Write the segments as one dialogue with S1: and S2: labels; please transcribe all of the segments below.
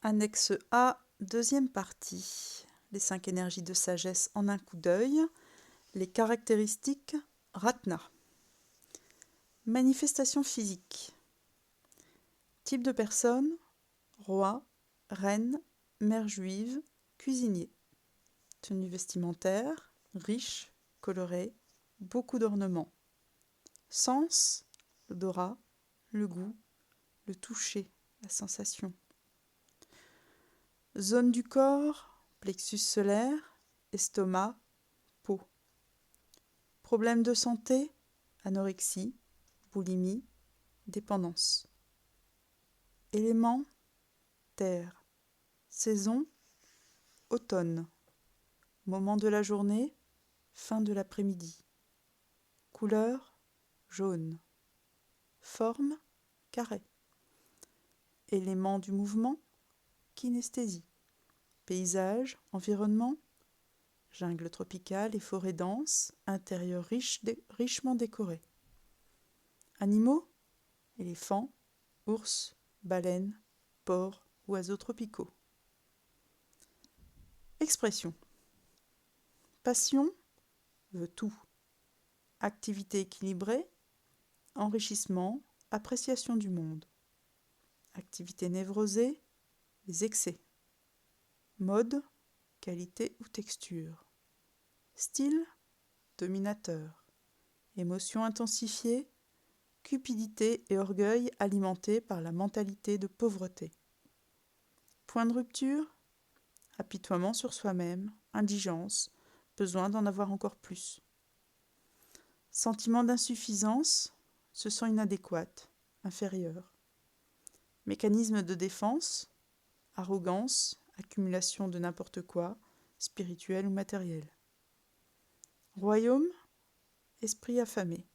S1: Annexe A, deuxième partie. Les 5 énergies de sagesse en un coup d'œil. Les caractéristiques Ratna. Manifestation physique. Type de personne, roi, reine, mère juive, cuisinier. Tenue vestimentaire, riche, colorée, beaucoup d'ornements. Sens, l'odorat, le goût, le toucher, la sensation. Zone du corps, plexus solaire, estomac, peau. Problèmes de santé, anorexie, boulimie, dépendance. Éléments, terre. Saison, automne. Moment de la journée, fin de l'après-midi. Couleur, jaune. Forme, carré. Éléments du mouvement, kinesthésie. Paysage, environnement, jungle tropicale et forêt dense, intérieur richement décoré. Animaux, éléphants, ours, baleines, porcs, oiseaux tropicaux. Expression. Passion veut tout. Activité équilibrée, enrichissement, appréciation du monde. Activité névrosée, les excès. Mode, qualité ou texture. Style, dominateur. Émotion intensifiée, cupidité et orgueil alimentés par la mentalité de pauvreté. Point de rupture, apitoiement sur soi-même, indigence, besoin d'en avoir encore plus. Sentiment d'insuffisance, se sent inadéquate, inférieure. Mécanisme de défense, arrogance, accumulation de n'importe quoi, spirituel ou matériel. Royaume, esprit affamé.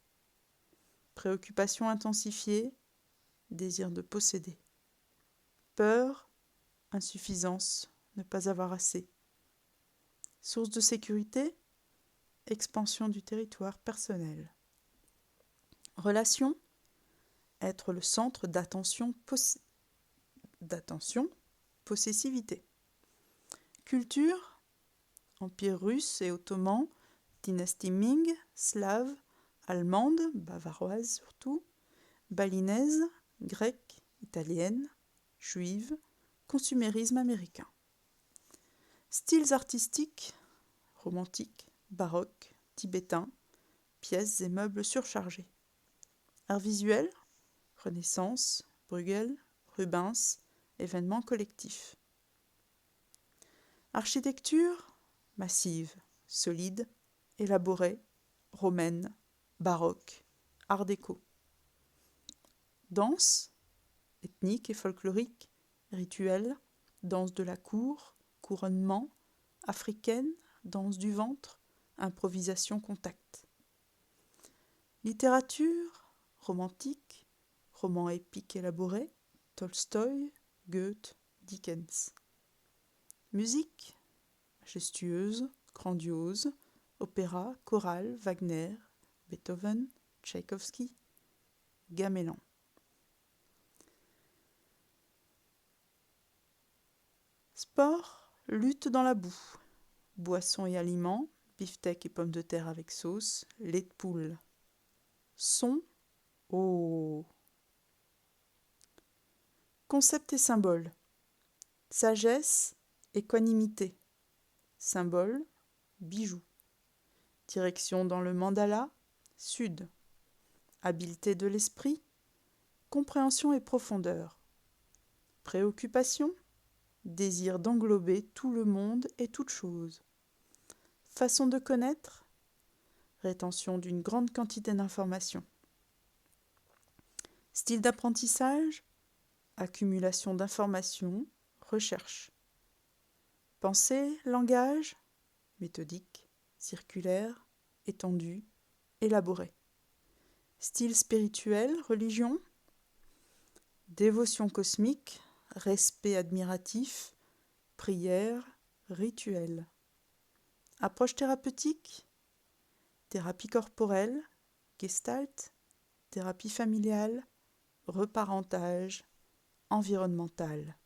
S1: Préoccupation intensifiée, désir de posséder. Peur, insuffisance, ne pas avoir assez. Source de sécurité, expansion du territoire personnel. Relation, être le centre d'attention, possessivité. Culture, empire russe et ottoman, dynastie Ming, slave, allemande, bavaroise surtout, balinaise, grecque, italienne, juive, consumérisme américain. Styles artistiques, romantique, baroque, tibétain, pièces et meubles surchargés. Art visuel, Renaissance, Bruegel, Rubens, événements collectifs. Architecture, massive, solide, élaborée, romaine, baroque, art déco. Danse, ethnique et folklorique, rituel, danse de la cour, couronnement, africaine, danse du ventre, improvisation contact. Littérature, romantique, roman épique élaboré, Tolstoï, Goethe, Dickens. Musique, majestueuse, grandiose, opéra, chorale, Wagner, Beethoven, Tchaïkovski, Gamelan. Sport, lutte dans la boue. Boissons et aliments, beefsteak et pommes de terre avec sauce, lait de poule. Son, oh. Concept et symbole. Sagesse, équanimité. Symbole, bijou. Direction dans le mandala, sud. Habileté de l'esprit, compréhension et profondeur. Préoccupation, désir d'englober tout le monde et toute chose. Façon de connaître, rétention d'une grande quantité d'informations. Style d'apprentissage, accumulation d'informations, recherche. Pensée, langage, méthodique, circulaire, étendu, élaboré. Style spirituel, religion, dévotion cosmique, respect admiratif, prière, rituel. Approche thérapeutique, thérapie corporelle, gestalt, thérapie familiale, reparentage, environnemental.